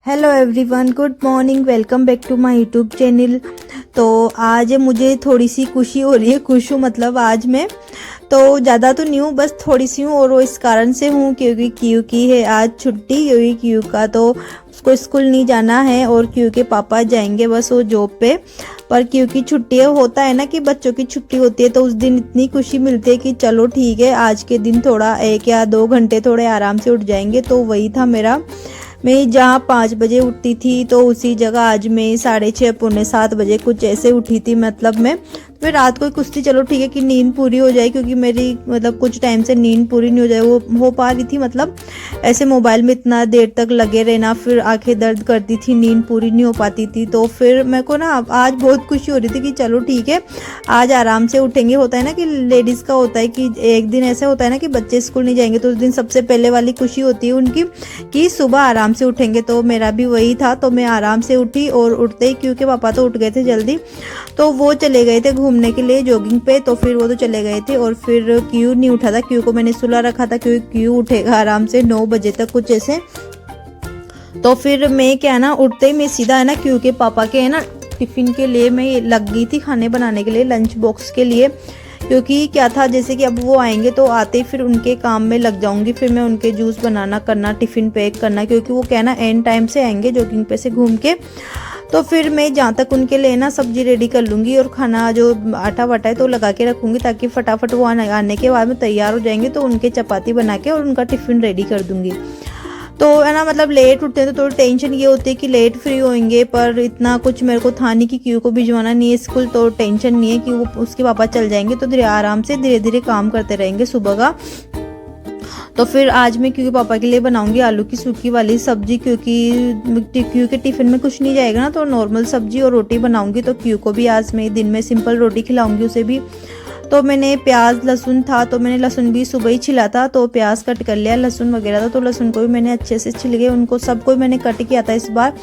Hello everyone, good morning. Welcome back to my YouTube channel. तो आज मुझे थोड़ी सी खुशी हो रही है। खुश हूँ मतलब आज मैं तो ज़्यादा तो नहीं हूँ, बस थोड़ी सी हूँ। और वो इस कारण से हूँ क्योंकि क्यू की है आज छुट्टी, क्योंकि क्यू का तो उसको स्कूल नहीं जाना है और क्यू के पापा जाएंगे बस वो जॉब पे। पर क्यू की छुट्टी होता है ना कि बच्चों की छुट्टी होती है तो उस दिन इतनी खुशी मिलती है कि चलो ठीक है, आज के दिन थोड़ा 1 या 2 घंटे थोड़े आराम से उठ जाएंगे। तो वही था मेरा। मैं जहाँ 5 बजे उठती थी तो उसी जगह आज मैं 6:30 पौने 7 बजे कुछ ऐसे उठी थी। मतलब मैं फिर रात को कुछ थी, चलो ठीक है कि नींद पूरी हो जाए, क्योंकि मेरी मतलब कुछ टाइम से नींद पूरी नहीं हो जाए वो हो पा रही थी। मतलब ऐसे मोबाइल में इतना देर तक लगे रहना, फिर आंखें दर्द करती थी, नींद पूरी नहीं हो पाती थी। तो फिर मेरे को ना आज बहुत खुशी हो रही थी कि चलो ठीक है आज आराम से उठेंगे। होता है ना कि लेडीज़ का होता है कि एक दिन ऐसा होता है ना कि बच्चे स्कूल नहीं जाएंगे तो उस दिन सबसे पहले वाली खुशी होती है उनकी कि सुबह आराम से उठेंगे। तो मेरा भी वही था। तो मैं आराम से उठी और उठते ही क्योंकि पापा तो उठ गए थे जल्दी, तो वो चले गए थे घूमने के लिए जॉगिंग पे। तो फिर वो तो चले गए थे और फिर क्यू नहीं उठा था। क्यू को मैंने सुला रखा था क्योंकि क्यू उठेगा आराम से 9 बजे तक कुछ ऐसे। तो फिर मैं क्या ना उठते ही मैं सीधा है ना क्यू के पापा के है ना टिफ़िन के लिए मैं लग गई थी, खाने बनाने के लिए, लंच बॉक्स के लिए। क्योंकि क्या था जैसे कि अब वो आएंगे तो आते ही फिर उनके काम में लग जाऊंगी। फिर मैं उनके जूस बनाना करना, टिफ़िन पैक करना, क्योंकि वो क्या ना एंड टाइम से आएंगे जॉगिंग पे से घूम के। तो फिर मैं जहाँ तक उनके लिए ना सब्जी रेडी कर लूँगी और खाना जो आटा वाटा है तो लगा के रखूँगी, ताकि फटाफट वो आने के बाद में तैयार हो जाएंगे तो उनके चपाती बना के और उनका टिफ़िन रेडी कर दूँगी। तो है ना मतलब लेट उठते हैं तो थोड़ी टेंशन ये होती है कि लेट फ्री होंगे, पर इतना कुछ मेरे को था नहीं कि क्यू को भिजवाना नहीं है स्कूल। तो टेंशन नहीं है कि वो उसके पापा चल जाएंगे तो धीरे आराम से धीरे धीरे काम करते रहेंगे सुबह का। तो फिर आज मैं क्यू के पापा के लिए बनाऊंगी आलू की सूखी वाली सब्जी, क्योंकि क्यू के टिफ़िन में कुछ नहीं जाएगा ना, तो नॉर्मल सब्जी और रोटी बनाऊंगी। तो क्यू को भी आज मैं दिन में सिंपल रोटी खिलाऊंगी उसे भी। तो मैंने प्याज लहसुन था तो मैंने लहसुन भी सुबह ही छिला था, तो प्याज कट कर लिया, लहसुन वगैरह था तो लहसुन को भी मैंने अच्छे से छिल गए। उनको सबको मैंने कट किया था, इस बार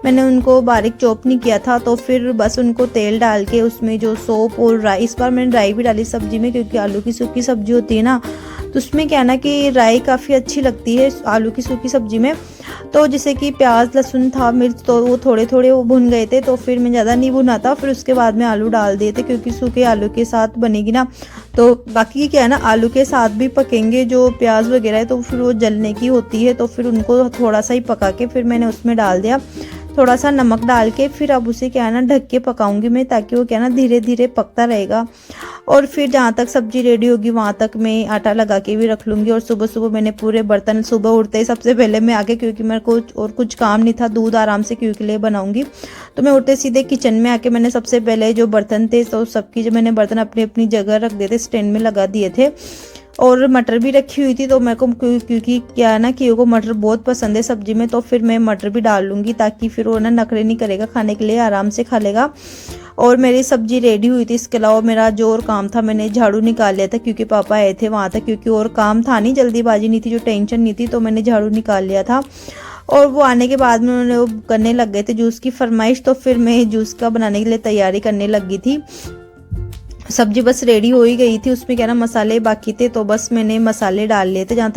मैंने उनको बारीक चॉप नहीं किया था। तो फिर बस उनको तेल डाल के उसमें जो सौंफ और राई, इस बार मैंने राई भी डाली सब्जी में, क्योंकि आलू की सूखी सब्जी होती है ना तो उसमें क्या ना कि राई काफ़ी अच्छी लगती है आलू की सूखी सब्जी में। तो जैसे कि प्याज लहसुन था, मिर्च, तो वो थोड़े थोड़े वो भुन गए थे। तो फिर मैं ज़्यादा नहीं भुना था, फिर उसके बाद में आलू डाल दिए थे, क्योंकि सूखे आलू के साथ बनेगी ना। तो बाकी क्या है ना आलू के साथ भी पकेंगे जो प्याज वगैरह है तो फिर वो जलने की होती है। तो फिर उनको थोड़ा सा ही पका के फिर मैंने उसमें डाल दिया थोड़ा सा नमक डाल के। फिर अब उसे क्या है ना ढक के पकाऊंगी मैं, ताकि वो क्या है ना धीरे धीरे पकता रहेगा। और फिर जहाँ तक सब्जी रेडी होगी वहाँ तक मैं आटा लगा के भी रख लूँगी। और सुबह सुबह मैंने पूरे बर्तन सुबह उठते ही सबसे पहले मैं आके, क्योंकि मेरे को और कुछ काम नहीं था, दूध आराम से क्यों के लिए बनाऊंगी, तो मैं उठते सीधे किचन में आके मैंने सबसे पहले जो बर्तन थे तो सबकी जो मैंने बर्तन अपनी अपनी जगह रख दिए थे, स्टैंड में लगा दिए थे। और मटर भी रखी हुई थी तो मेरे को क्योंकि क्या है ना कि को मटर बहुत पसंद है सब्जी में, तो फिर मैं मटर भी डाल लूँगी, ताकि फिर वो ना नखरे नहीं करेगा, खाने के लिए आराम से खा लेगा। और मेरी सब्जी रेडी हुई थी। इसके अलावा मेरा जो और काम था मैंने झाड़ू निकाल लिया था, क्योंकि पापा आए थे वहाँ तक, क्योंकि और काम था नहीं, जल्दीबाजी नहीं थी, जो टेंशन नहीं थी, तो मैंने झाड़ू निकाल लिया था। और वो आने के बाद में उन्होंने वो करने लग गए थे जूस की फरमाइश, तो फिर मैं जूस का बनाने के लिए तैयारी करने लग गई थी। सब्जी बस रेडी हो ही गई थी, उसमें क्या ना मसाले बाकी थे तो बस मैंने मसाले डाल लिए थे। जहाँ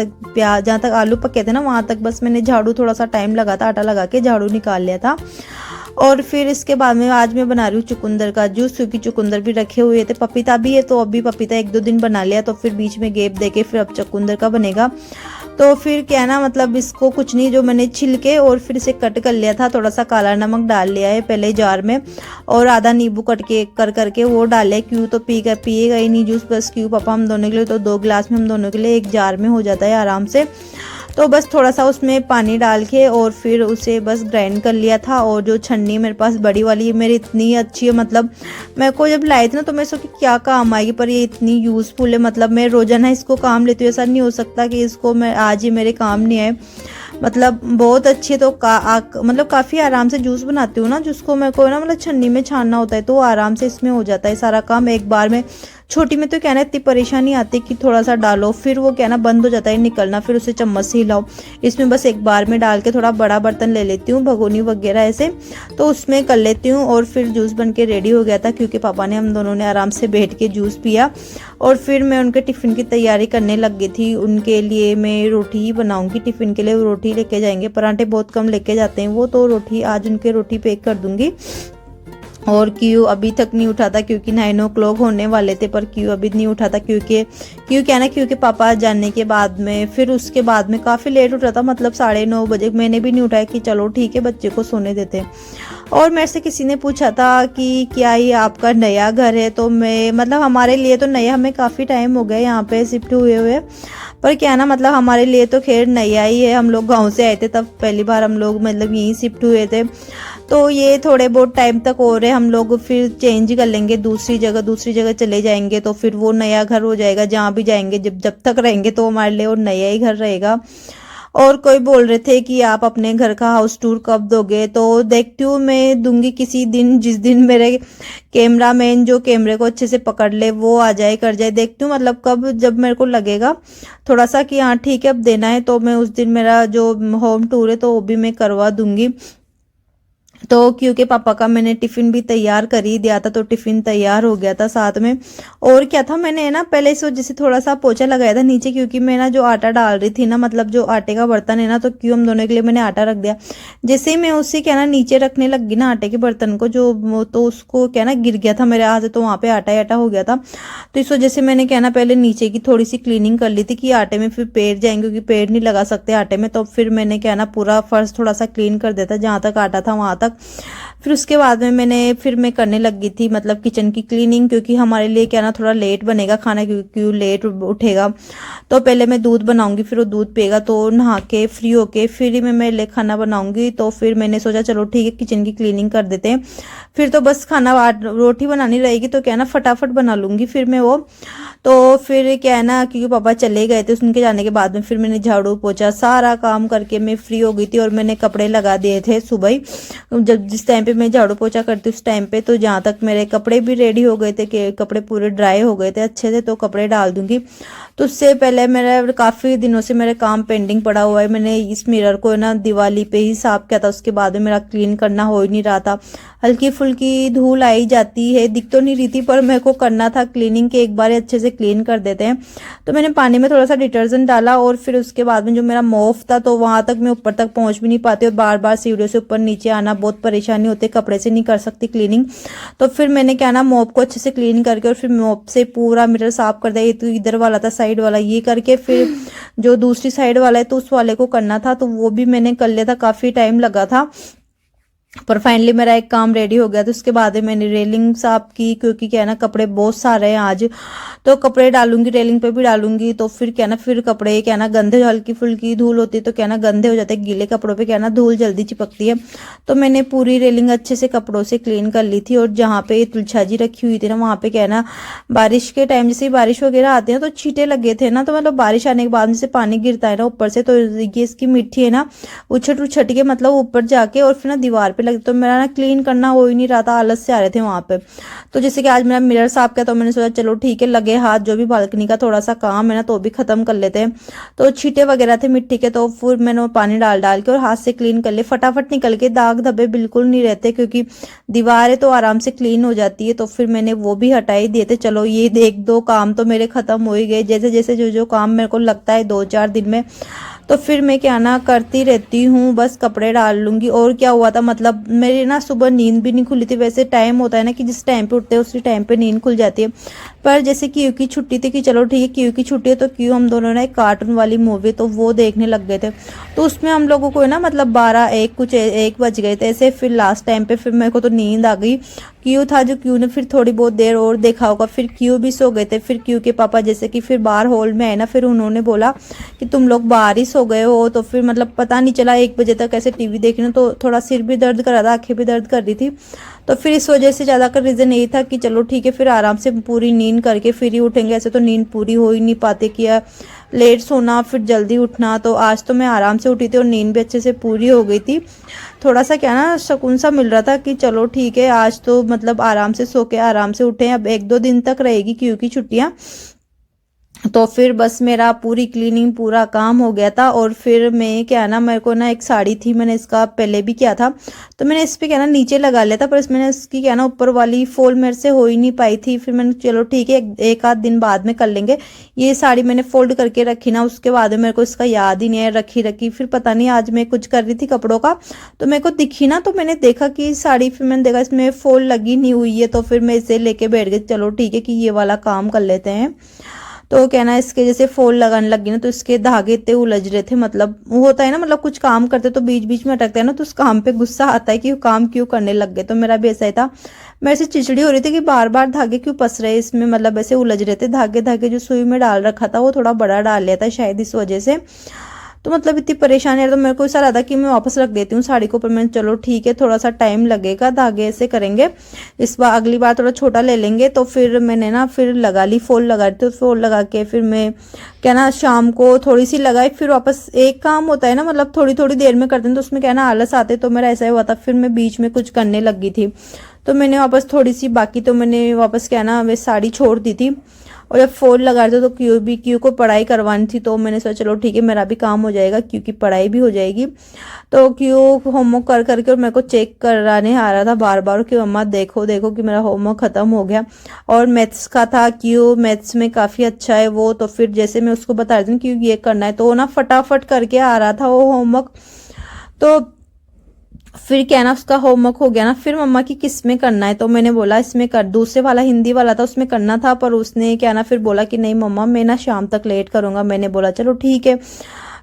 तक आलू पके थे ना वहाँ तक बस मैंने झाड़ू, थोड़ा सा टाइम लगा था, आटा लगा के झाड़ू निकाल लिया था। और फिर इसके बाद में आज मैं बना रही हूँ चुकंदर का जूस, क्योंकि चुकंदर भी रखे हुए थे, पपीता भी है तो अभी पपीता 1-2 दिन बना लिया, तो फिर बीच में गैप देके फिर अब चुकंदर का बनेगा। तो फिर क्या ना मतलब इसको कुछ नहीं, जो मैंने छिल के और फिर इसे कट कर लिया था, थोड़ा सा काला नमक डाल लिया है पहले जार में, और आधा नींबू कट के करके वो डाल लिया। क्यों तो पिएगा ही नहीं जूस, बस क्यों पापा हम दोनों के लिए, तो 2 गिलास में हम दोनों के लिए 1 जार में हो जाता है आराम से। तो बस थोड़ा सा उसमें पानी डाल के और फिर उसे बस ग्राइंड कर लिया था। और जो छन्नी मेरे पास बड़ी वाली मेरी इतनी अच्छी है, मतलब मेरे को जब लाई थी ना तो मैं सोची क्या काम आएगी, पर ये इतनी यूज़फुल है, मतलब मैं रोजाना इसको काम लेती हूँ, ऐसा नहीं हो सकता कि इसको मैं आज ही मेरे काम नहीं आए, मतलब बहुत अच्छी है। तो मतलब काफ़ी आराम से जूस बनाती हूँ ना, जिसको मेरे को ना मतलब छन्नी में छानना होता है तो आराम से इसमें हो जाता है सारा काम एक बार में। छोटी में तो क्या ना इतनी परेशानी आती कि थोड़ा सा डालो फिर वो क्या ना बंद हो जाता है निकलना, फिर उसे चम्मच से हिलाओ। इसमें बस एक बार में डाल के थोड़ा बड़ा बर्तन ले लेती हूँ, भगोनी वगैरह ऐसे, तो उसमें कर लेती हूँ। और फिर जूस बन के रेडी हो गया था, क्योंकि पापा ने, हम दोनों ने आराम से बैठ के जूस पिया। और फिर मैं उनके टिफ़िन की तैयारी करने लग गई थी। उनके लिए मैं रोटी ही बनाऊंगी, टिफ़िन के लिए वो रोटी लेके जाएंगे, पराठे बहुत कम लेके जाते हैं वो, तो रोटी आज उनके रोटी पैक कर दूंगी। और क्यों अभी तक नहीं उठा था, क्योंकि 9 o'clock होने वाले थे, पर क्यों अभी नहीं उठा था, क्यों क्या ना, क्योंकि पापा जाने के बाद में फिर उसके बाद में काफ़ी लेट उठा था, मतलब 9:30 बजे। मैंने भी नहीं उठाया कि चलो ठीक है बच्चे को सोने देते हैं। और मेरे से किसी ने पूछा था कि क्या ये आपका नया घर है, तो मैं मतलब हमारे लिए तो नया, हमें काफ़ी टाइम हो गया यहाँ पे शिफ्ट हुए, पर क्या ना मतलब हमारे लिए तो खैर नया ही है। हम लोग गांव से आए थे तब पहली बार हम लोग मतलब यहीं शिफ्ट हुए थे, तो ये थोड़े बहुत टाइम तक और है, हम लोग फिर चेंज कर लेंगे, दूसरी जगह चले जाएंगे, तो फिर वो नया घर हो जाएगा। जहाँ भी जाएंगे, जब तक रहेंगे तो हमारे लिए और नया ही घर रहेगा। और कोई बोल रहे थे कि आप अपने घर का हाउस टूर कब दोगे, तो देखती हूँ मैं दूंगी किसी दिन, जिस दिन मेरे कैमरामैन जो कैमरे को अच्छे से पकड़ ले वो आ जाए, कर जाए। देखती हूँ मतलब कब, जब मेरे को लगेगा थोड़ा सा कि हाँ ठीक है अब देना है, तो मैं उस दिन मेरा जो होम टूर है तो वो भी मैं करवा दूंगी। तो क्योंकि पापा का मैंने टिफ़िन भी तैयार कर ही दिया था, तो टिफ़िन तैयार हो गया था साथ में। और क्या था, मैंने ना पहले इस वजह से थोड़ा सा पोछा लगाया था नीचे, क्योंकि मैं ना जो आटा डाल रही थी ना, मतलब जो आटे का बर्तन है ना, तो क्यों हम दोनों के लिए मैंने आटा रख दिया। जैसे ही मैं उससे क्या ना नीचे रखने लग गई ना आटे के बर्तन को, जो तो उसको क्या ना गिर गया था मेरे हाथ से, तो वहाँ पे आटा ही आटा हो गया था। तो इस वजह से मैंने क्या ना पहले नीचे की थोड़ी सी क्लीनिंग कर ली थी, कि आटे में फिर पैर जाएंगे, क्योंकि पैर नहीं लगा सकते आटे में। तो फिर मैंने क्या ना पूरा फर्श थोड़ा सा क्लीन कर दिया था, जहाँ तक आटा था वहाँ तक। फिर उसके बाद में मैं करने लग गई थी मतलब किचन की क्लीनिंग, क्योंकि हमारे लिए क्या ना थोड़ा लेट बनेगा खाना, क्योंकि लेट उठेगा। तो पहले मैं दूध बनाऊंगी, फिर वो दूध पिएगा, तो नहा के फ्री होके फिर ही मैं मेरे लिए खाना बनाऊंगी। तो फिर मैंने सोचा चलो ठीक है किचन की क्लीनिंग कर देते हैं, फिर तो बस खाना रोटी बनानी रहेगी, तो क्या ना फटाफट बना लूंगी फिर मैं वो। तो फिर क्या है ना, क्योंकि पापा चले गए थे, उनके जाने के बाद में फिर मैंने झाड़ू पोछा सारा काम करके मैं फ्री हो गई थी। और मैंने कपड़े लगा दिए थे सुबह ही, जब जिस टाइम पे मैं झाड़ू पोछा करती उस टाइम पे, तो जहाँ तक मेरे कपड़े भी रेडी हो गए थे, कि कपड़े पूरे ड्राई हो गए थे अच्छे से, तो कपड़े डाल दूंगी। तो उससे पहले मेरा काफ़ी दिनों से मेरा काम पेंडिंग पड़ा हुआ है। मैंने इस मिरर को ना दिवाली पे ही साफ किया था, उसके बाद में मेरा क्लीन करना हो ही नहीं रहा था। हल्की फुल्की धूल आई जाती है, दिख तो नहीं रही थी, पर मेरे को करना था क्लीनिंग के, एक बार अच्छे से क्लीन कर देते हैं। तो मैंने पानी में थोड़ा सा डिटर्जेंट डाला, और फिर उसके बाद में जो मेरा मॉफ था, तो वहां तक मैं ऊपर तक पहुंच भी नहीं पाती, और बार बार सीढ़ियों से ऊपर नीचे आना बहुत परेशानी होती है, कपड़े से नहीं कर सकती क्लीनिंग। तो फिर मैंने क्या ना मॉप को अच्छे से क्लीन करके, और फिर मॉप से पूरा मिरर साफ कर दिया। ये तो इधर वाला था साइड वाला, ये करके फिर जो दूसरी साइड वाला है तो उस वाले को करना था, तो वो भी मैंने कर लिया था, काफी टाइम लगा था, पर फाइनली मेरा एक काम रेडी हो गया। तो उसके बाद मैंने रेलिंग साफ की, क्योंकि क्या है ना कपड़े बहुत सारे हैं आज, तो कपड़े डालूंगी, रेलिंग पे भी डालूंगी, तो फिर क्या ना फिर कपड़े क्या ना गंदे, हल्की फुल्की धूल होती है तो क्या ना गंदे हो जाते हैं, गीले कपड़ों पे क्या ना धूल जल्दी चिपकती है। तो मैंने पूरी रेलिंग अच्छे से कपड़ों से क्लीन कर ली थी। और जहाँ पे तुलछाजी रखी हुई थी ना, वहाँ पे क्या है ना बारिश के टाइम जैसे बारिश वगैरह आती है तो छींटे लगे थे ना, तो मतलब बारिश आने के बाद जैसे पानी गिरता है ना ऊपर से, तो ये इसकी मिट्टी है ना उछट उछट के मतलब ऊपर जाके और फिर ना दीवार पे लगे, तो मेरा ना क्लीन करना हो ही नहीं रहा था, आलस से आ रहे थे वहां पे। तो जैसे कि आज मेरा मिरर साफ किया, तो मैंने सोचा चलो ठीक है लगे हाथ, जो भी बालकनी का थोड़ा सा काम है ना तो भी खत्म कर लेते हैं। तो छींटे वगैरह थे मिट्टी के, तो फिर मैंने पानी डाल डाल के और हाथ से क्लीन कर लिए, फटाफट निकल के, दाग धब्बे बिल्कुल नहीं रहते, क्योंकि दीवार है तो आराम से क्लीन हो जाती है। तो फिर मैंने वो भी हटा ही दिए थे। चलो ये एक दो काम तो मेरे खत्म हो ही गए, जैसे जैसे जो जो काम मेरे को लगता है 2-4 दिन में, तो फिर मैं क्या ना करती रहती हूँ, बस कपड़े डाल लूंगी। और क्या हुआ था मतलब मेरी ना सुबह नींद भी नहीं खुली थी। वैसे टाइम होता है ना कि जिस टाइम पे उठते हैं उसी टाइम पे नींद खुल जाती है, पर जैसे क्यू की छुट्टी थी कि चलो ठीक है क्यू की छुट्टी है, तो क्यू हम दोनों ने एक कार्टून वाली मूवी तो वो देखने लग गए थे। तो उसमें हम लोगों को है ना मतलब 12-1 कुछ 1 बज गए थे ऐसे। फिर लास्ट टाइम पे फिर मेरे को तो नींद आ गई। क्यू था जो क्यू ने फिर थोड़ी बहुत देर और देखा होगा, फिर क्यू भी सो गए थे। फिर क्यू के पापा जैसे कि फिर बाहर हॉल में आए ना, फिर उन्होंने बोला कि तुम लोग बाहर ही सो गए हो। तो फिर मतलब पता नहीं चला 1 बजे तक ऐसे टीवी देखना, तो थोड़ा सिर भी दर्द कर रहा था, आंखें भी दर्द कर रही थी। तो फिर इस वजह से ज़्यादा का रीज़न यही था कि चलो ठीक है, फिर आराम से पूरी नींद करके फिर ही उठेंगे। ऐसे तो नींद पूरी हो ही नहीं पाती कि लेट सोना फिर जल्दी उठना। तो आज तो मैं आराम से उठी थी और नींद भी अच्छे से पूरी हो गई थी। थोड़ा सा क्या ना सुकून सा मिल रहा था कि चलो ठीक है, आज तो मतलब आराम से सो के आराम से उठे। अब 1-2 दिन तक रहेगी क्यों की छुट्टियाँ, तो फिर बस मेरा पूरी क्लीनिंग पूरा काम हो गया था। और फिर मैं क्या ना, मेरे को ना एक साड़ी थी, मैंने इसका पहले भी किया था, तो मैंने इस पे क्या ना नीचे लगा लिया था, पर इसमें इसकी क्या ना ऊपर वाली फोल्ड मेरे से हो ही नहीं पाई थी। फिर मैंने चलो ठीक है, एक आध दिन बाद में कर लेंगे। ये साड़ी मैंने फोल्ड करके रखी ना, उसके बाद में मेरे को इसका याद ही नहीं है, रखी फिर पता नहीं आज मैं कुछ कर रही थी कपड़ों का, तो मेरे को दिखी ना, तो मैंने देखा कि साड़ी, फिर मैंने देखा इसमें फोल्ड लगी नहीं हुई है, तो फिर मैं इसे लेके बैठ गई। चलो ठीक है कि ये वाला काम कर लेते हैं। तो क्या ना, इसके जैसे फोल्ड लगाने लगी ना, तो इसके धागे इतने उलझ रहे थे। मतलब होता है ना, मतलब कुछ काम करते तो बीच बीच में अटकते हैं ना, तो उस काम पे गुस्सा आता है कि काम क्यों करने लग गए। तो मेरा भी ऐसा ही था, मेरे से चिचड़ी हो रही थी कि बार बार धागे क्यों फंस रहे इसमें, मतलब ऐसे उलझ रहे थे धागे। जो सुई में डाल रखा था वो थोड़ा बड़ा डाल लिया था शायद, इस वजह से। तो मतलब इतनी परेशानी है, तो मेरे को ऐसा लगा था कि मैं वापस रख देती हूँ साड़ी को, पर मैं चलो ठीक है, थोड़ा सा टाइम लगेगा, धागे ऐसे करेंगे, इस बार अगली बार थोड़ा छोटा ले लेंगे। तो फिर मैंने ना फिर लगा ली, फोल्ड लगा दी। तो फोल्ड लगा के फिर मैं क्या ना शाम को थोड़ी सी लगाई, फिर वापस एक काम होता है ना, मतलब थोड़ी थोड़ी देर में करते हैं, तो उसमें क्या ना आलस आते, तो मेरा ऐसा ही हुआ था। फिर मैं बीच में कुछ करने लगी थी, तो मैंने वापस थोड़ी सी बाकी, तो मैंने वापस क्या ना वे साड़ी छोड़ दी थी। और जब फोन लगा रहे थे तो क्यू को पढ़ाई करवानी थी, तो मैंने सोचा चलो ठीक है, मेरा भी काम हो जाएगा, क्यू की पढ़ाई भी हो जाएगी। तो क्यू होमवर्क कर करके और मेरे को चेक कराने आ रहा था बार बार कि मम्मा देखो देखो कि मेरा होमवर्क खत्म हो गया। और मैथ्स का था, क्यू मैथ्स में काफ़ी अच्छा है वो। तो फिर जैसे मैं उसको बता रही थी क्यों ये करना है, तो वो ना फटाफट करके आ रहा था वो होमवर्क। तो फिर क्या ना उसका होमवर्क हो गया ना, फिर मम्मा की किस में करना है, तो मैंने बोला इसमें कर, दूसरे वाला हिंदी वाला था उसमें करना था, पर उसने क्या ना फिर बोला कि नहीं मम्मा मैं ना शाम तक लेट करूंगा। मैंने बोला चलो ठीक है।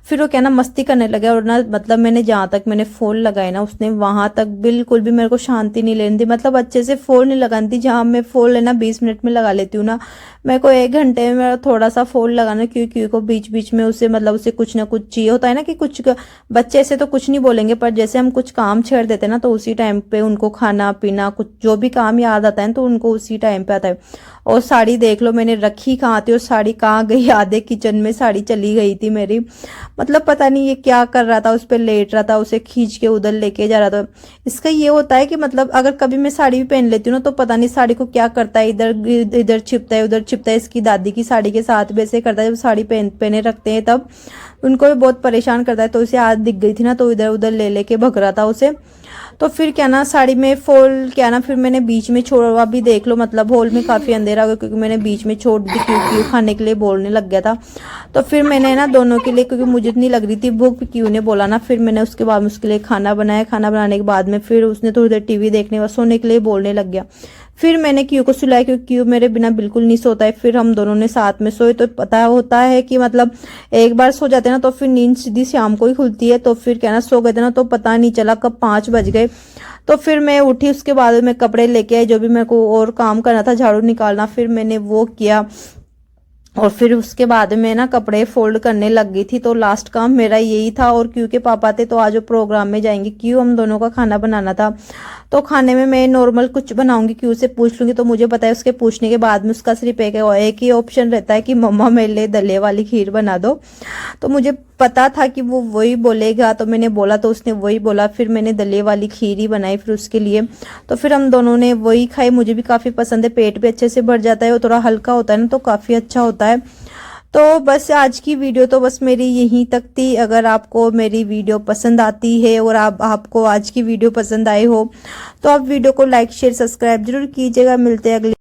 फिर वो क्या ना मस्ती करने लगा, और ना मतलब मैंने जहाँ तक मैंने फोन लगाई ना, उसने वहां तक बिल्कुल भी मेरे को शांति नहीं लेनी थी। मतलब अच्छे से फोन नहीं लगानी थी, जहाँ मैं फोन लेना 20 मिनट में लगा लेती हूँ ना, मेरे को 1 घंटे में मेरा थोड़ा सा फोन लगाना, क्योंकि को बीच बीच में उसे मतलब उसे कुछ ना कुछ चाहिए होता है ना, कि कुछ बच्चे ऐसे तो कुछ नहीं बोलेंगे, पर जैसे हम कुछ काम छेड़ देते हैं ना, तो उसी टाइम पे उनको खाना पीना कुछ जो भी काम याद आता है तो उनको उसी टाइम पे आता है। और साड़ी देख लो मैंने रखी कहाँ थी और साड़ी कहाँ गई, आधे किचन में साड़ी चली गई थी मेरी। मतलब पता नहीं ये क्या कर रहा था, उस पर लेट रहा था, उसे खींच के उधर लेके जा रहा था। इसका ये होता है कि मतलब अगर कभी मैं साड़ी भी पहन लेती हूँ ना, तो पता नहीं साड़ी को क्या करता है, इधर इधर छिपता है उधर छिपता है। इसकी दादी की साड़ी के साथ भी ऐसे करता है, जब साड़ी पहने रखते हैं तब उनको भी बहुत परेशान करता है। तो उसे आज दिख गई थी ना, तो इधर उधर ले लेके भग रहा था उसे। तो फिर क्या ना साड़ी में फोल्ड क्या ना, फिर मैंने बीच में छोड़ा, अभी देख लो मतलब हॉल में काफ़ी अंधेरा हो गया, क्योंकि मैंने बीच में छोड़ दी, क्योंकि खाने के लिए बोलने लग गया था। तो फिर मैंने ना दोनों के लिए, क्योंकि मुझे इतनी लग रही थी भूख, क्यों ने बोला ना, फिर मैंने उसके बाद उसके लिए खाना बनाया। खाना बनाने के बाद में फिर उसने थोड़ी देर टीवी देखने व सोने के लिए बोलने लग गया। फिर मैंने क्यू को सुलाया, क्योंकि क्यू मेरे बिना बिल्कुल नहीं सोता है। फिर हम दोनों ने साथ में सोए। तो पता होता है कि मतलब एक बार सो जाते ना, तो फिर नींद सीधी शाम को ही खुलती है। तो फिर क्या ना सो गए थे ना, तो पता नहीं चला कब 5 बज गए। तो फिर मैं उठी, उसके बाद में कपड़े लेके आई, जो भी मेरे को और काम करना था, झाड़ू निकालना, फिर मैंने वो किया। और फिर उसके बाद में ना कपड़े फोल्ड करने लग गई थी। तो लास्ट काम मेरा यही था। और क्यू के पापा थे, तो आज वो प्रोग्राम में जाएंगे, क्यों हम दोनों का खाना बनाना था। तो खाने में मैं नॉर्मल कुछ बनाऊंगी, क्यों से पूछ लूंगी, तो मुझे पता है उसके पूछने के बाद में उसका सिर्फ एक ही ऑप्शन रहता है कि मम्मा मेरे लिए दलिया वाली खीर बना दो। तो मुझे पता था कि वो वही बोलेगा, तो मैंने बोला तो उसने वही बोला। फिर मैंने दलिया वाली खीर ही बनाई फिर उसके लिए। तो फिर हम दोनों ने वही खाई, मुझे भी काफ़ी पसंद है, पेट भी अच्छे से भर जाता है, और थोड़ा हल्का होता है ना, तो काफ़ी अच्छा होता है। तो बस आज की वीडियो तो बस मेरी यहीं तक थी। अगर आपको मेरी वीडियो पसंद आती है और आपको आज की वीडियो पसंद आई हो, तो आप वीडियो को लाइक शेयर सब्सक्राइब जरूर कीजिएगा। मिलते हैं अगली